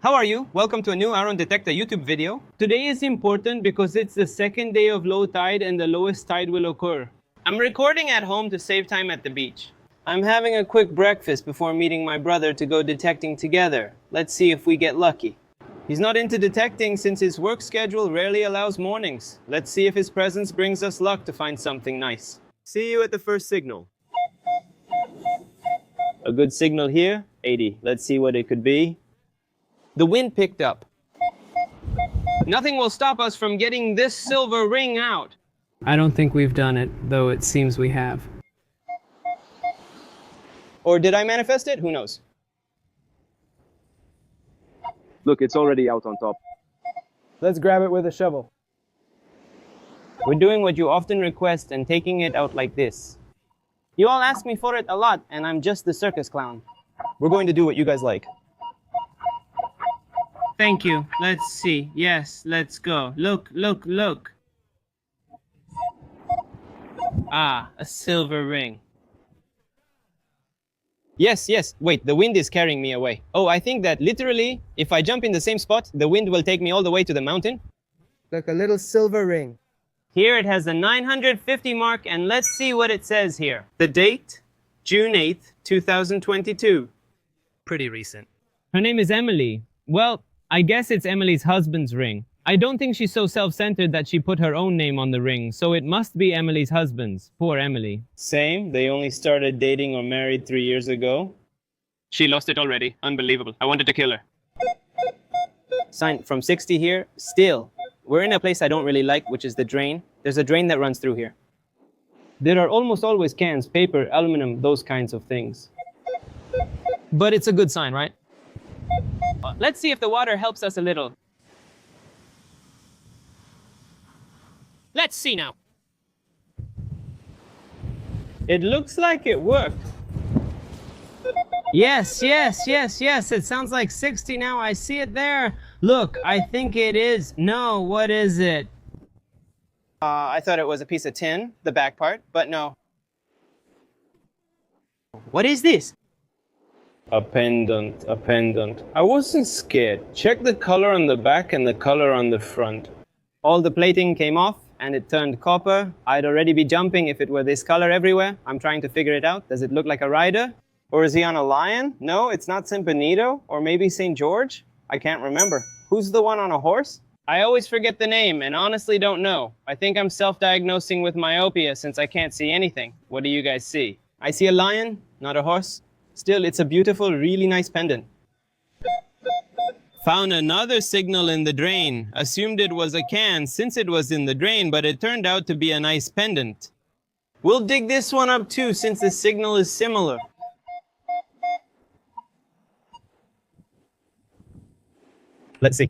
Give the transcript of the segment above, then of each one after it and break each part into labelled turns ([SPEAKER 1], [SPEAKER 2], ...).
[SPEAKER 1] How are you? Welcome to a new Aaron Detector YouTube video. Today is important because it's the second day of low tide and the lowest tide will occur. I'm recording at home to save time at the beach. I'm having a quick breakfast before meeting my brother to go detecting together. Let's see if we get lucky. He's not into detecting since his work schedule rarely allows mornings. Let's see if his presence brings us luck to find something nice. See you at the first signal. A good signal here, 80. Let's see what it could be. The wind picked up. Nothing will stop us from getting this silver ring out.
[SPEAKER 2] I don't think we've done it, though it seems we have.
[SPEAKER 1] Or did I manifest it? Who knows?
[SPEAKER 3] Look, it's already out on top.
[SPEAKER 4] Let's grab it with a shovel.
[SPEAKER 1] We're doing what you often request and taking it out like this. You all ask me for it a lot, and I'm just the circus clown.
[SPEAKER 4] We're going to do what you guys like.
[SPEAKER 1] Thank you. Let's see. Yes, let's go. Look, look, look. Ah, a silver ring. Yes, yes. Wait, the wind is carrying me away. Oh, I think that literally, if I jump in the same spot, the wind will take me all the way to the mountain.
[SPEAKER 4] Look, a little silver ring.
[SPEAKER 1] Here it has the 950 mark, and let's see what it says here. The date, June 8th, 2022.
[SPEAKER 2] Pretty recent.
[SPEAKER 1] Her name is Emily. Well, I guess it's Emily's husband's ring. I don't think she's so self-centered that she put her own name on the ring, so it must be Emily's husband's. Poor Emily. Same. They only started dating or married 3 years ago. She lost it already. Unbelievable. I wanted to kill her. Sign from 60 here. Still, we're in a place I don't really like, which is the drain. There's a drain that runs through here. There are almost always cans, paper, aluminum, those kinds of things. But it's a good sign, right? Let's see if the water helps us a little. Let's see now. It looks like it worked. Yes, yes, yes, yes. It sounds like 60 now. I see it there. Look, I think it is. No, what is it? I thought it was a piece of tin, the back part, but no. What is this? A pendant, a pendant. I wasn't scared. Check the color on the back and the color on the front. All the plating came off and it turned copper. I'd already be jumping if it were this color everywhere. I'm trying to figure it out. Does it look like a rider? Or is he on a lion? No, it's not San Benito. Or maybe St. George? I can't remember. Who's the one on a horse? I always forget the name and honestly don't know. I think I'm self-diagnosing with myopia since I can't see anything. What do you guys see? I see a lion, not a horse. Still, it's a beautiful, really nice pendant. Found another signal in the drain. Assumed it was a can since it was in the drain, but it turned out to be a nice pendant. We'll dig this one up too since the signal is similar.
[SPEAKER 4] Let's see.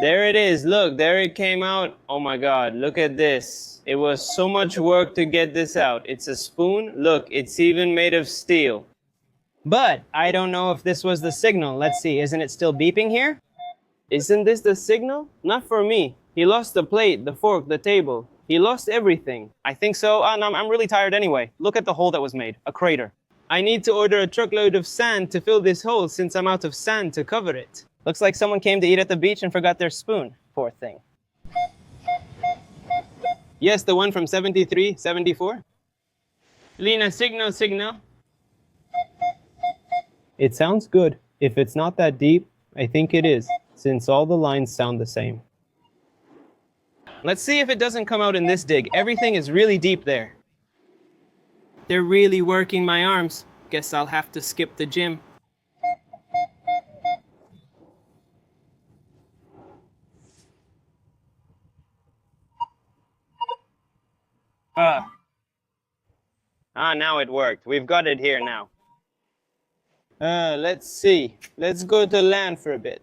[SPEAKER 1] There it is. Look, there it came out. Oh my God, look at this. It was so much work to get this out. It's a spoon. Look, it's even made of steel. But I don't know if this was the signal. Let's see. Isn't it still beeping here? Isn't this the signal? Not for me. He lost the plate, the fork, the table. He lost everything. I think so. I'm really tired anyway. Look at the hole that was made. A crater. I need to order a truckload of sand to fill this hole since I'm out of sand to cover it. Looks like someone came to eat at the beach and forgot their spoon. Poor thing. Yes, the one from 73, 74. Lena, signal, signal. It sounds good. If it's not that deep, I think it is, since all the lines sound the same. Let's see if it doesn't come out in this dig. Everything is really deep there. They're really working my arms. Guess I'll have to skip the gym. Now it worked. We've got it here now. Let's see. Let's go to land for a bit.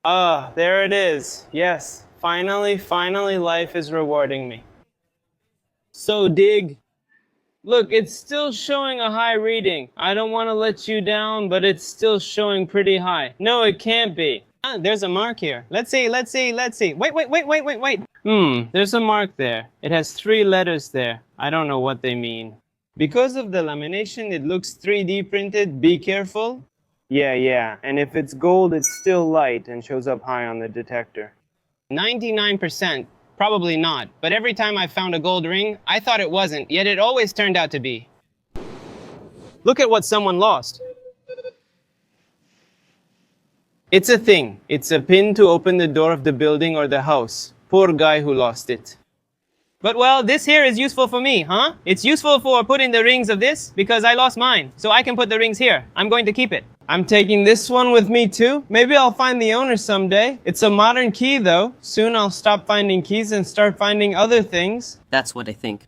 [SPEAKER 1] There it is. Yes, finally, life is rewarding me. So dig. Look, it's still showing a high reading. I don't want to let you down, but it's still showing pretty high. No, it can't be. Ah, there's a mark here. Let's see. Wait. There's a mark there. It has 3 letters there. I don't know what they mean. Because of the lamination, it looks 3D printed. Be careful. Yeah. And if it's gold, it's still light and shows up high on the detector. 99%. Probably not. But every time I found a gold ring, I thought it wasn't, yet it always turned out to be. Look at what someone lost. It's a thing. It's a pin to open the door of the building or the house. Poor guy who lost it. But well, this here is useful for me, huh? It's useful for putting the rings of this because I lost mine. So I can put the rings here. I'm going to keep it. I'm taking this one with me too. Maybe I'll find the owner someday. It's a modern key though. Soon I'll stop finding keys and start finding other things.
[SPEAKER 5] That's what I think.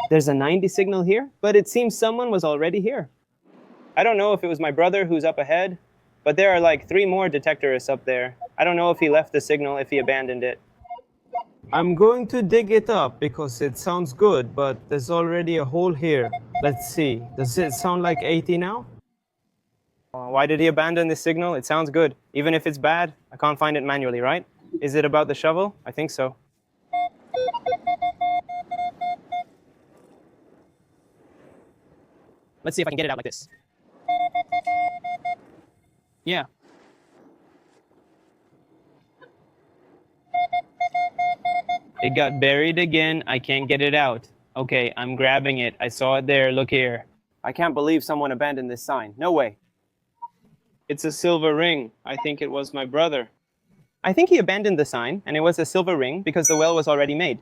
[SPEAKER 1] There's a 90 signal here, but it seems someone was already here. I don't know if it was my brother who's up ahead, but there are like 3 more detectorists up there. I don't know if he left the signal, if he abandoned it. I'm going to dig it up because it sounds good, but there's already a hole here. Let's see. Does it sound like 80 now? Why did he abandon this signal? It sounds good. Even if it's bad, I can't find it manually, right? Is it about the shovel? I think so. Let's see if I can get it out like this. Yeah. It got buried again. I can't get it out. Okay, I'm grabbing it. I saw it there. Look here. I can't believe someone abandoned this sign. No way. It's a silver ring. I think it was my brother. I think he abandoned the sign, and it was a silver ring because the well was already made.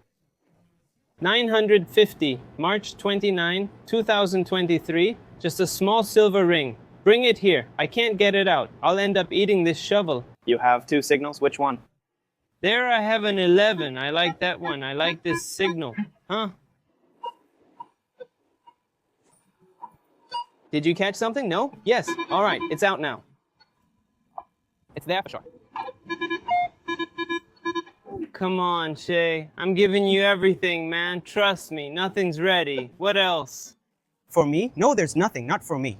[SPEAKER 1] 950, March 29, 2023. Just a small silver ring. Bring it here. I can't get it out. I'll end up eating this shovel. You have 2 signals. Which one? There I have an 11. I like that one. I like this signal. Huh? Did you catch something? No? Yes. All right. It's out now. It's there for sure. Come on, Shay. I'm giving you everything, man. Trust me. Nothing's ready. What else?
[SPEAKER 4] For me? No, there's nothing. Not for me.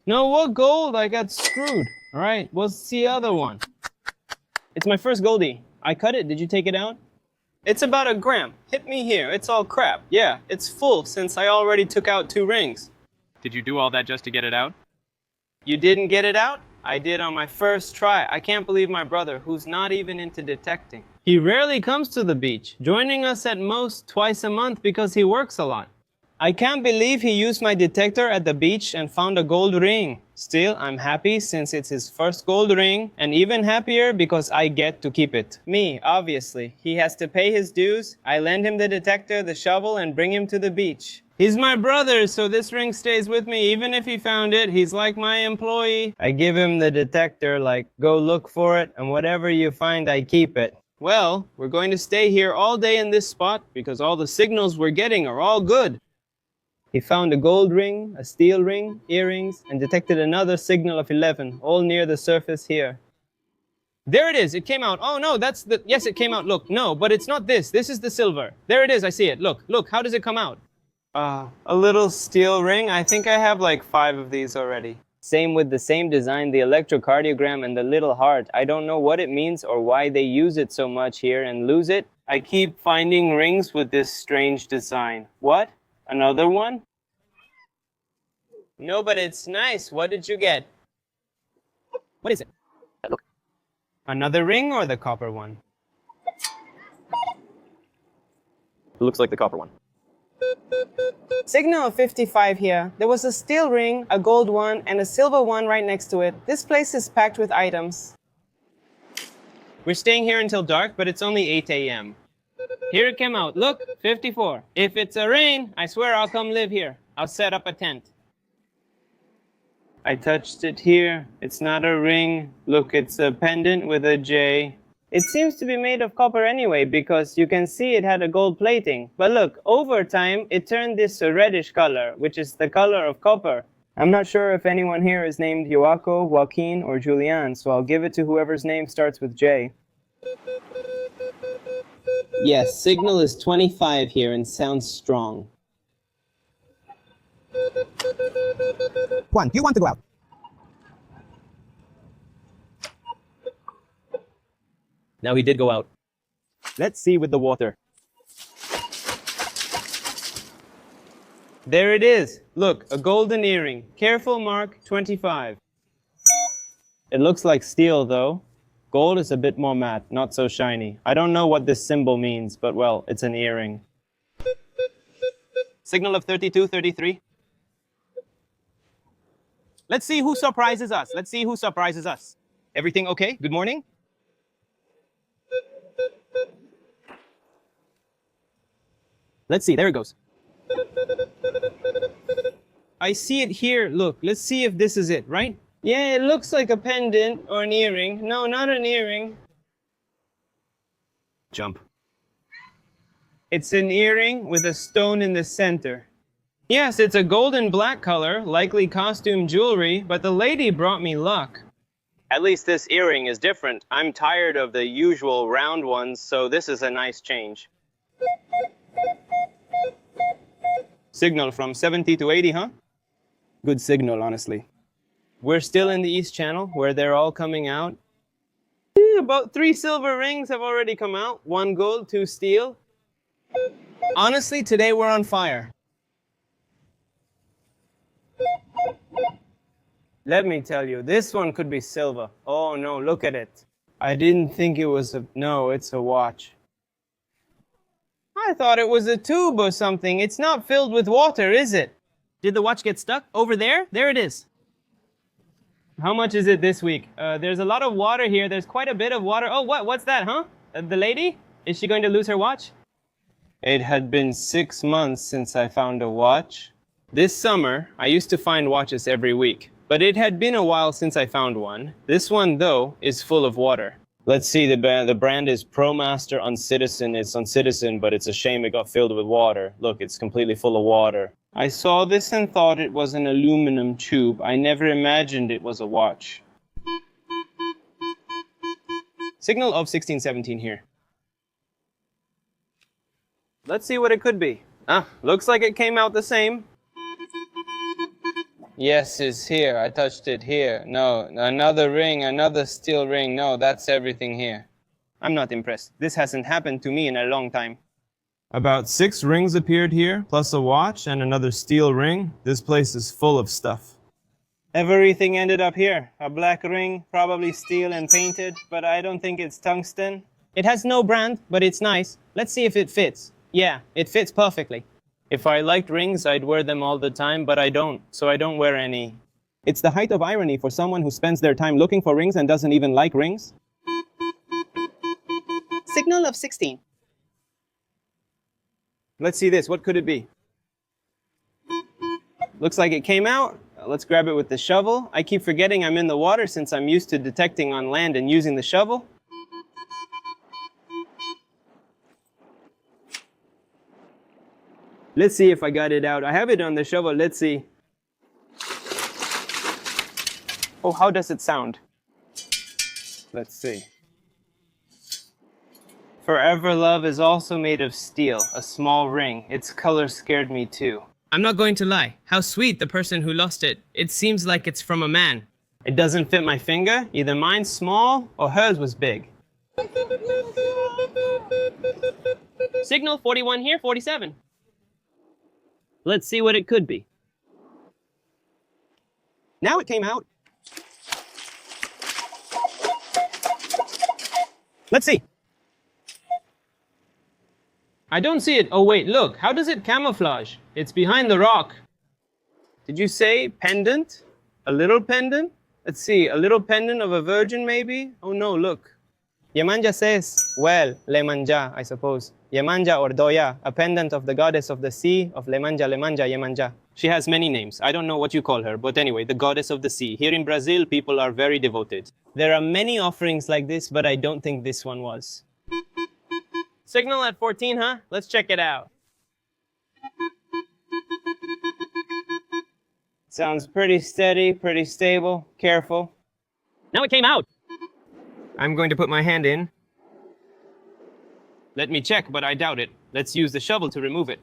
[SPEAKER 1] No, what gold? I got screwed. All right. What's the other one? It's my first goldie. I cut it. Did you take it out? It's about 1 gram. Hit me here. It's all crap. Yeah, it's full since I already took out 2 rings.
[SPEAKER 2] Did you do all that just to get it out?
[SPEAKER 1] You didn't get it out? I did on my first try. I can't believe my brother, who's not even into detecting. He rarely comes to the beach, joining us at most twice a month because he works a lot. I can't believe he used my detector at the beach and found a gold ring. Still, I'm happy since it's his first gold ring, and even happier because I get to keep it. Me, obviously. He has to pay his dues. I lend him the detector, the shovel, and bring him to the beach. He's my brother, so this ring stays with me even if he found it. He's like my employee. I give him the detector, like, go look for it, and whatever you find, I keep it. Well, we're going to stay here all day in this spot because all the signals we're getting are all good. He found a gold ring, a steel ring, earrings, and detected another signal of 11, all near the surface here. There it is. It came out. Oh, no, that's the... Yes, it came out. Look, no, but it's not this. This is the silver. There it is. I see it. Look. How does it come out? A little steel ring. I think I have like 5 of these already. Same with the same design, the electrocardiogram and the little heart. I don't know what it means or why they use it so much here and lose it. I keep finding rings with this strange design. What? Another one? No, but it's nice. What did you get? What is it?
[SPEAKER 3] Look.
[SPEAKER 1] Another ring or the copper one?
[SPEAKER 3] It looks like the copper one.
[SPEAKER 1] Signal 55 here. There was a steel ring, a gold one, and a silver one right next to it. This place is packed with items. We're staying here until dark, but it's only 8 a.m. Here it came out. Look, 54. If it's a rain, I swear I'll come live here. I'll set up a tent. I touched it here. It's not a ring. Look, it's a pendant with a J. It seems to be made of copper anyway, because you can see it had a gold plating. But look, over time, it turned this a reddish color, which is the color of copper. I'm not sure if anyone here is named Joaco, Joaquin, or Julian, so I'll give it to whoever's name starts with J. Yes, signal is 25 here and sounds strong.
[SPEAKER 4] Juan, do you want to go out?
[SPEAKER 3] Now he did go out. Let's see with the water.
[SPEAKER 1] There it is. Look, a golden earring. Careful, Mark, 25. It looks like steel, though. Gold is a bit more matte, not so shiny. I don't know what this symbol means, but well, it's an earring. Signal of 32, 33. Let's see who surprises us. Let's see who surprises us. Everything okay? Good morning? Let's see, there it goes. I see it here. Look, let's see if this is it, right? Yeah, it looks like a pendant or an earring. No, not an earring.
[SPEAKER 3] Jump.
[SPEAKER 1] It's an earring with a stone in the center. Yes, it's a golden black color, likely costume jewelry, but the lady brought me luck. At least this earring is different. I'm tired of the usual round ones, so this is a nice change. Signal from 70 to 80, huh?
[SPEAKER 4] Good signal, honestly.
[SPEAKER 1] We're still in the East Channel, where they're all coming out. About 3 silver rings have already come out. 1 gold, 2 steel. Honestly, today we're on fire. Let me tell you, this one could be silver. Oh no, look at it. I didn't think it was a... No, it's a watch. I thought it was a tube or something. It's not filled with water, is it? Did the watch get stuck? Over there? There it is. How much is it this week? There's a lot of water here. There's quite a bit of water. Oh, what's that, huh? The lady? Is she going to lose her watch? It had been 6 months since I found a watch. This summer, I used to find watches every week, but it had been a while since I found one. This one, though, is full of water. Let's see, the brand is ProMaster Uncitizen. It's Uncitizen, but it's a shame it got filled with water. Look, it's completely full of water. I saw this and thought it was an aluminum tube. I never imagined it was a watch. Signal of 1617 here. Let's see what it could be. Ah, looks like it came out the same. Yes, it's here. I touched it here. No, another ring, another steel ring. No, that's everything here. I'm not impressed. This hasn't happened to me in a long time. About 6 rings appeared here, plus a watch and another steel ring. This place is full of stuff. Everything ended up here. A black ring, probably steel and painted, but I don't think it's tungsten. It has no brand, but it's nice. Let's see if it fits. Yeah, it fits perfectly. If I liked rings, I'd wear them all the time, but I don't, so I don't wear any.
[SPEAKER 4] It's the height of irony for someone who spends their time looking for rings and doesn't even like rings. Signal of 16.
[SPEAKER 1] Let's see this. What could it be? Looks like it came out. Let's grab it with the shovel. I keep forgetting I'm in the water since I'm used to detecting on land and using the shovel. Let's see if I got it out. I have it on the shovel. Let's see. Oh, how does it sound? Let's see. Forever Love is also made of steel, a small ring. Its color scared me too. I'm not going to lie. How sweet the person who lost it. It seems like it's from a man. It doesn't fit my finger. Either mine's small or hers was big. Signal 41 here, 47. Let's see what it could be.
[SPEAKER 4] Now it came out. Let's see.
[SPEAKER 1] I don't see it. Oh wait, look. How does it camouflage? It's behind the rock. Did you say pendant? A little pendant? Let's see, a little pendant of a virgin maybe? Oh no, look. Yemanja says, well, Lemanja, I suppose. Yemanja or Doya, a pendant of the goddess of the sea, of Lemanja, Yemanja. She has many names. I don't know what you call her, but anyway, the goddess of the sea. Here in Brazil, people are very devoted. There are many offerings like this, but I don't think this one was. Signal at 14, huh? Let's check it out. Sounds pretty steady, pretty stable. Careful. Now it came out. I'm going to put my hand in. Let me check, but I doubt it. Let's use the shovel to remove it.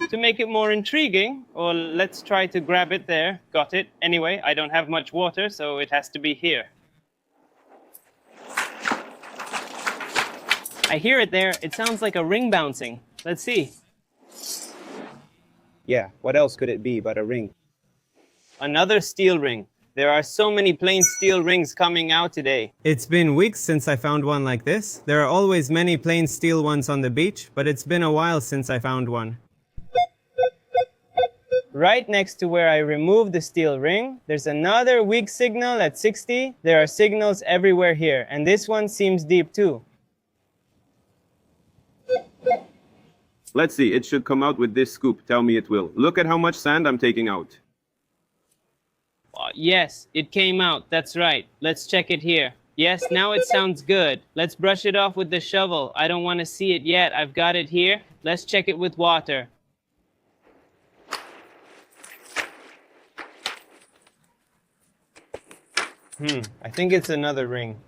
[SPEAKER 1] To make it more intriguing, or let's try to grab it there. Got it. Anyway, I don't have much water, so it has to be here. I hear it there. It sounds like a ring bouncing. Let's see.
[SPEAKER 4] Yeah, what else could it be but a ring?
[SPEAKER 1] Another steel ring. There are so many plain steel rings coming out today. It's been weeks since I found one like this. There are always many plain steel ones on the beach, but it's been a while since I found one. Right next to where I removed the steel ring, there's another weak signal at 60. There are signals everywhere here, and this one seems deep too.
[SPEAKER 5] Let's see, it should come out with this scoop. Tell me it will. Look at how much sand I'm taking out.
[SPEAKER 1] Yes, it came out. That's right. Let's check it here. Yes, now it sounds good. Let's brush it off with the shovel. I don't want to see it yet. I've got it here. Let's check it with water. I think it's another ring.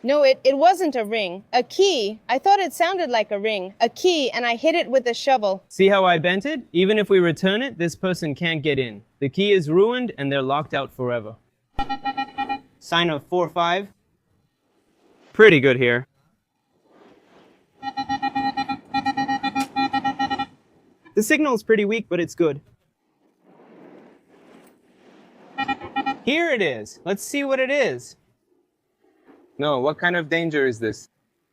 [SPEAKER 6] No, it wasn't a ring. A key. I thought it sounded like a ring. A key, and I hit it with a shovel.
[SPEAKER 1] See how I bent it? Even if we return it, this person can't get in. The key is ruined and they're locked out forever. Sign of 4-5. Pretty good here. The signal's pretty weak, but it's good. Here it is. Let's see what it is. No, what kind of danger is this?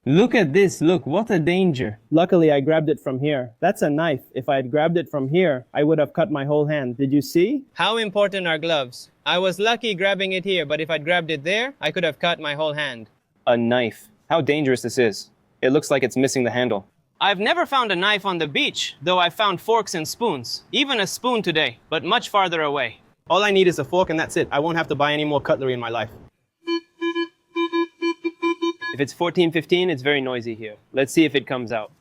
[SPEAKER 1] Look at this. Look, what a danger. Luckily, I grabbed it from here. That's a knife. If I had grabbed it from here, I would have cut my whole hand. Did you see? How important are gloves? I was lucky grabbing it here, but if I'd grabbed it there, I could have cut my whole hand. A knife. How dangerous this is. It looks like it's missing the handle. I've never found a knife on the beach, though I found forks and spoons. Even a spoon today, but much farther away. All I need is a fork and that's it. I won't have to buy any more cutlery in my life. If it's 14:15, it's very noisy here. Let's see if it comes out.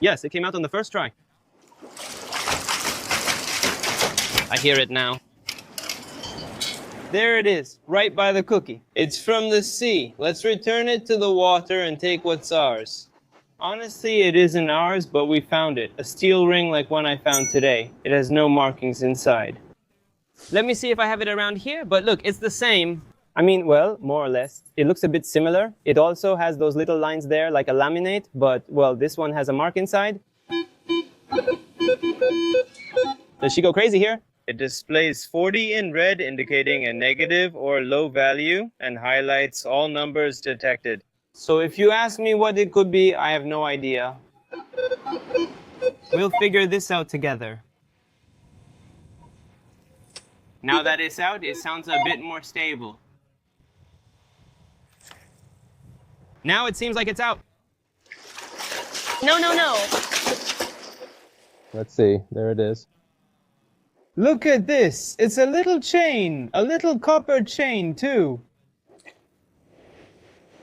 [SPEAKER 1] Yes, it came out on the first try. I hear it now. There it is, right by the cookie. It's from the sea. Let's return it to the water and take what's ours. Honestly, it isn't ours, but we found it. A steel ring like one I found today. It has no markings inside. Let me see if I have it around here, but look, it's the same. I mean, well, more or less. It looks a bit similar. It also has those little lines there like a laminate, but, well, this one has a mark inside. Does she go crazy here? It displays 40 in red, indicating a negative or low value, and highlights all numbers detected. So if you ask me what it could be, I have no idea. We'll figure this out together. Now that it's out, it sounds a bit more stable. Now it seems like it's out.
[SPEAKER 6] No, no, no.
[SPEAKER 3] Let's see. There it is.
[SPEAKER 1] Look at this. It's a little chain. A little copper chain, too.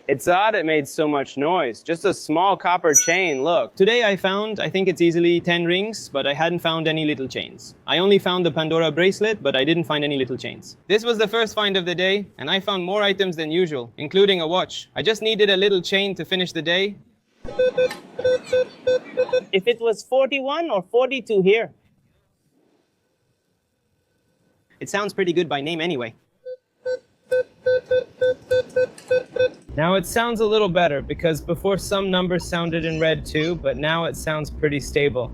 [SPEAKER 1] It's odd it made so much noise. Just a small copper chain, look. Today I think it's easily 10 rings, but I hadn't found any little chains. I only found the Pandora bracelet, but I didn't find any little chains. This was the first find of the day, and I found more items than usual, including a watch. I just needed a little chain to finish the day. If it was 41 or 42 here. It sounds pretty good by name anyway. Now it sounds a little better because before some numbers sounded in red too, but now it sounds pretty stable.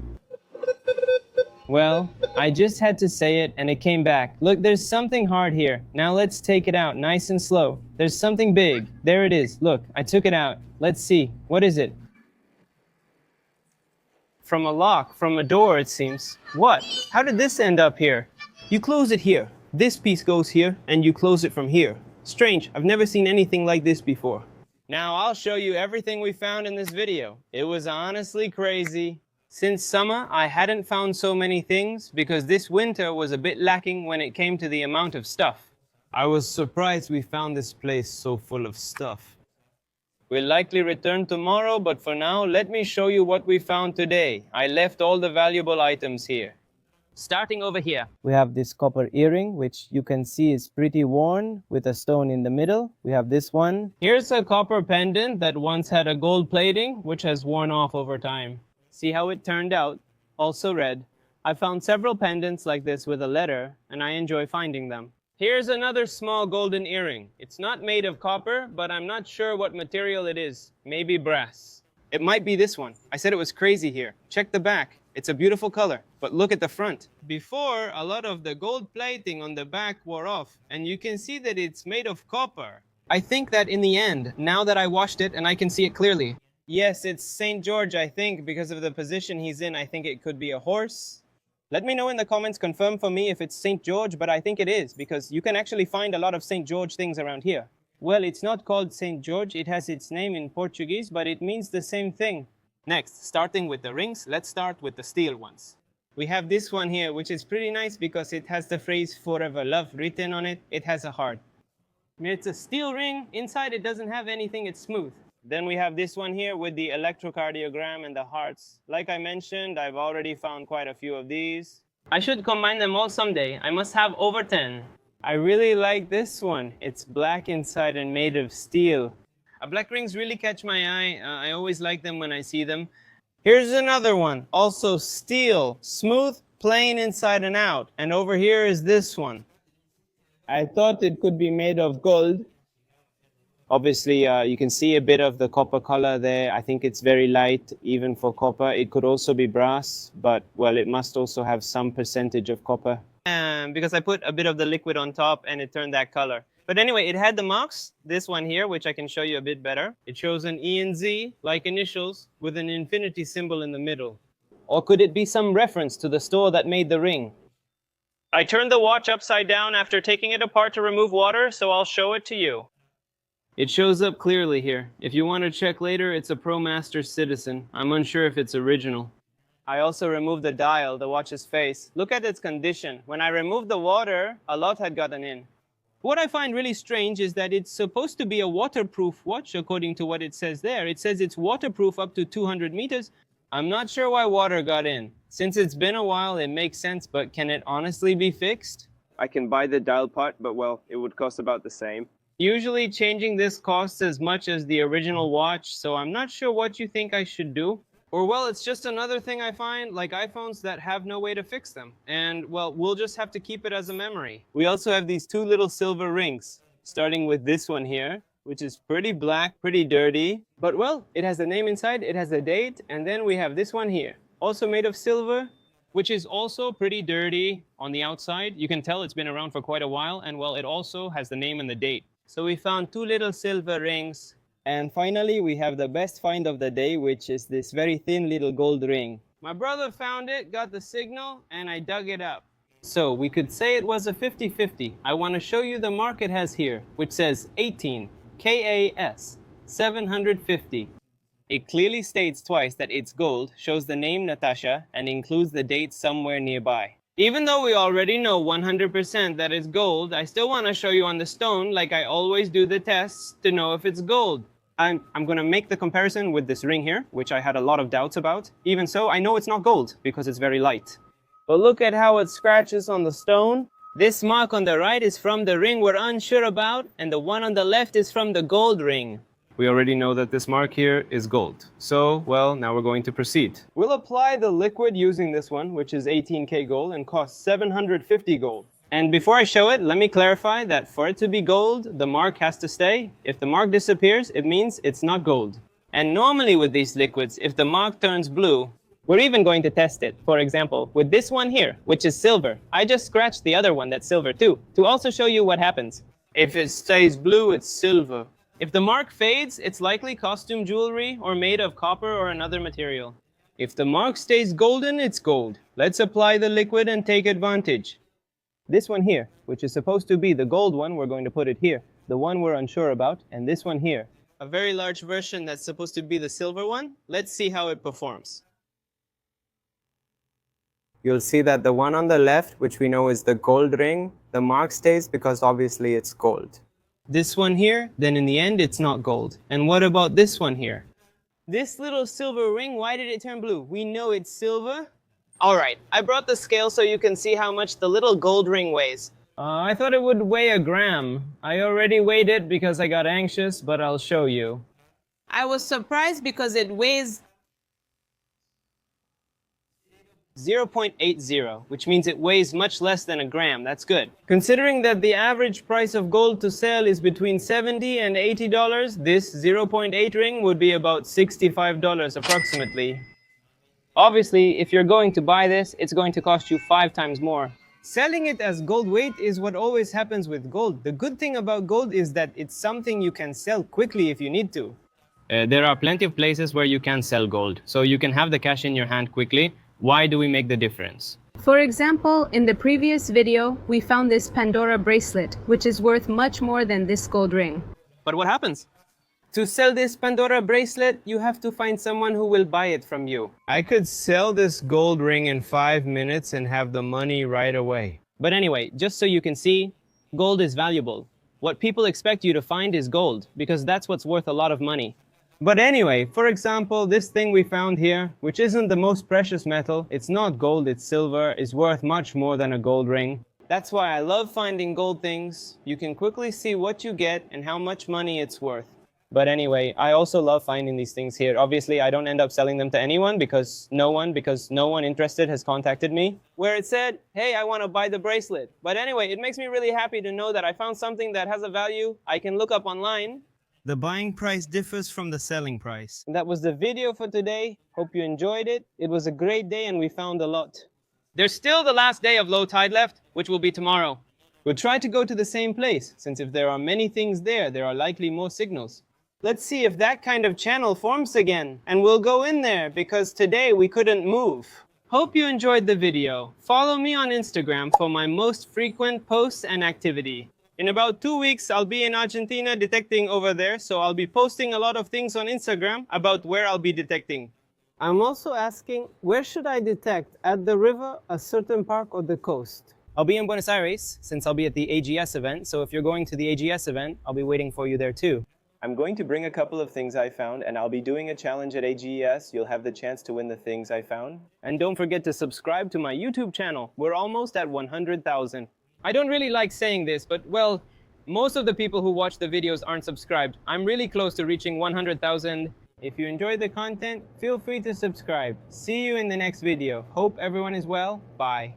[SPEAKER 1] Well, I just had to say it and it came back. Look, there's something hard here. Now let's take it out nice and slow. There's something big. There it is. Look, I took it out. Let's see. What is it? From a lock, from a door, it seems. What? How did this end up here? You close it here. This piece goes here, and you close it from here. Strange, I've never seen anything like this before. Now I'll show you everything we found in this video. It was honestly crazy. Since summer, I hadn't found so many things because this winter was a bit lacking when it came to the amount of stuff. I was surprised we found this place so full of stuff. We'll likely return tomorrow, but for now, let me show you what we found today. I left all the valuable items here. Starting over here. We have this copper earring, which you can see is pretty worn with a stone in the middle. We have this one. Here's a copper pendant that once had a gold plating, which has worn off over time. See how it turned out? Also red. I found several pendants like this with a letter, and I enjoy finding them. Here's another small golden earring. It's not made of copper, but I'm not sure what material it is. Maybe brass.
[SPEAKER 4] It might be this one. I said it was crazy here. Check the back. It's a beautiful color, but look at the front.
[SPEAKER 1] Before, a lot of the gold plating on the back wore off, and you can see that it's made of copper.
[SPEAKER 4] I think that in the end, now that I washed it and I can see it clearly.
[SPEAKER 1] Yes, it's St. George, I think, because of the position he's in. I think it could be a horse.
[SPEAKER 4] Let me know in the comments, confirm for me if it's St. George, but I think it is, because you can actually find a lot of St. George things around here.
[SPEAKER 1] Well, it's not called St. George. It has its name in Portuguese, but it means the same thing.
[SPEAKER 4] Next, starting with the rings, let's start with the steel ones.
[SPEAKER 1] We have this one here, which is pretty nice because it has the phrase forever love written on it. It has a heart. It's a steel ring. Inside it doesn't have anything. It's smooth. Then we have this one here with the electrocardiogram and the hearts. Like I mentioned, I've already found quite a few of these. I should combine them all someday. I must have over 10. I really like this one. It's black inside and made of steel. Black rings really catch my eye. I always like them when I see them. Here's another one, also steel, smooth, plain inside and out. And over here is this one. I thought it could be made of gold.
[SPEAKER 4] Obviously, you can see a bit of the copper color there. I think it's very light, even for copper. It could also be brass, but, well, it must also have some percentage of copper.
[SPEAKER 1] Because I put a bit of the liquid on top and it turned that color. But anyway, it had the marks, this one here, which I can show you a bit better. It shows an E and Z, like initials, with an infinity symbol in the middle.
[SPEAKER 4] Or could it be some reference to the store that made the ring?
[SPEAKER 1] I turned the watch upside down after taking it apart to remove water, so I'll show it to you. It shows up clearly here. If you want to check later, it's a ProMaster Citizen. I'm unsure if it's original. I also removed the dial, the watch's face. Look at its condition. When I removed the water, a lot had gotten in. What I find really strange is that it's supposed to be a waterproof watch, according to what it says there. It says it's waterproof up to 200 meters. I'm not sure why water got in. Since it's been a while, it makes sense, but can it honestly be fixed?
[SPEAKER 4] I can buy the dial part, but, well, it would cost about the same.
[SPEAKER 1] Usually changing this costs as much as the original watch, so I'm not sure what you think I should do. Or, well, it's just another thing I find, like iPhones that have no way to fix them. And, well, we'll just have to keep it as a memory. We also have these two little silver rings, starting with this one here, which is pretty black, pretty dirty. But, well, it has a name inside, it has a date, and then we have this one here, also made of silver, which is also pretty dirty on the outside. You can tell it's been around for quite a while, and, well, it also has the name and the date. So we found two little silver rings.
[SPEAKER 4] And finally, we have the best find of the day, which is this very thin little gold ring.
[SPEAKER 1] My brother found it, got the signal, and I dug it up. So we could say it was a 50-50. I want to show you the mark it has here, which says 18 KAS 750. It clearly states twice that it's gold, shows the name Natasha, and includes the date somewhere nearby. Even though we already know 100% that it's gold, I still want to show you on the stone, like I always do the tests, to know if it's gold.
[SPEAKER 4] I'm going to make the comparison with this ring here, which I had a lot of doubts about. Even so, I know it's not gold, because it's very light.
[SPEAKER 1] But look at how it scratches on the stone. This mark on the right is from the ring we're unsure about, and the one on the left is from the gold ring.
[SPEAKER 5] We already know that this mark here is gold. So, well, now we're going to proceed.
[SPEAKER 1] We'll apply the liquid using this one, which is 18K gold and costs 750 gold. And before I show it, let me clarify that for it to be gold, the mark has to stay. If the mark disappears, it means it's not gold. And normally with these liquids, if the mark turns blue, we're even going to test it. For example, with this one here, which is silver. I just scratched the other one that's silver too, to also show you what happens. If it stays blue, it's silver. If the mark fades, it's likely costume jewelry or made of copper or another material. If the mark stays golden, it's gold. Let's apply the liquid and take advantage.
[SPEAKER 4] This one here, which is supposed to be the gold one, we're going to put it here. The one we're unsure about, and this one here.
[SPEAKER 1] A very large version that's supposed to be the silver one. Let's see how it performs.
[SPEAKER 7] You'll see that the one on the left, which we know is the gold ring, the mark stays because obviously it's gold.
[SPEAKER 1] This one here, then in the end, it's not gold. And what about this one here? This little silver ring, why did it turn blue? We know it's silver. All right, I brought the scale so you can see how much the little gold ring weighs. I thought it would weigh a gram. I already weighed it because I got anxious, but I'll show you. I was surprised because it weighs 0.80, which means it weighs much less than a gram. That's good. Considering that the average price of gold to sell is between $70 and $80, this 0.8 ring would be about $65 approximately. Obviously, if you're going to buy this, it's going to cost you 5 times more. Selling it as gold weight is what always happens with gold. The good thing about gold is that it's something you can sell quickly if you need to. There are plenty of places where you can sell gold, so you can have the cash in your hand quickly. Why do we make the difference?
[SPEAKER 6] For example, in the previous video, we found this Pandora bracelet, which is worth much more than this gold ring.
[SPEAKER 2] But what happens?
[SPEAKER 1] To sell this Pandora bracelet, you have to find someone who will buy it from you. I could sell this gold ring in 5 minutes and have the money right away. But anyway, just so you can see, gold is valuable. What people expect you to find is gold, because that's what's worth a lot of money. But anyway, for example, this thing we found here, which isn't the most precious metal, it's not gold, it's silver, is worth much more than a gold ring. That's why I love finding gold things. You can quickly see what you get and how much money it's worth. But anyway, I also love finding these things here. Obviously, I don't end up selling them to anyone because no one interested has contacted me, where it said, hey, I want to buy the bracelet. But anyway, it makes me really happy to know that I found something that has a value I can look up online. The buying price differs from the selling price. And that was the video for today. Hope you enjoyed it. It was a great day and we found a lot.
[SPEAKER 2] There's still the last day of low tide left, which will be tomorrow.
[SPEAKER 1] We'll try to go to the same place, since if there are many things there, there are likely more signals. Let's see if that kind of channel forms again, and we'll go in there because today we couldn't move. Hope you enjoyed the video. Follow me on Instagram for my most frequent posts and activity. In about 2 weeks, I'll be in Argentina detecting over there, so I'll be posting a lot of things on Instagram about where I'll be detecting. I'm also asking, where should I detect? At the river, a certain park, or the coast? I'll be in Buenos Aires, since I'll be at the AGS event, so if you're going to the AGS event, I'll be waiting for you there too. I'm going to bring a couple of things I found, and I'll be doing a challenge at AGS. You'll have the chance to win the things I found. And don't forget to subscribe to my YouTube channel. We're almost at 100,000. I don't really like saying this, but well, most of the people who watch the videos aren't subscribed. I'm really close to reaching 100,000. If you enjoyed the content, feel free to subscribe. See you in the next video. Hope everyone is well. Bye.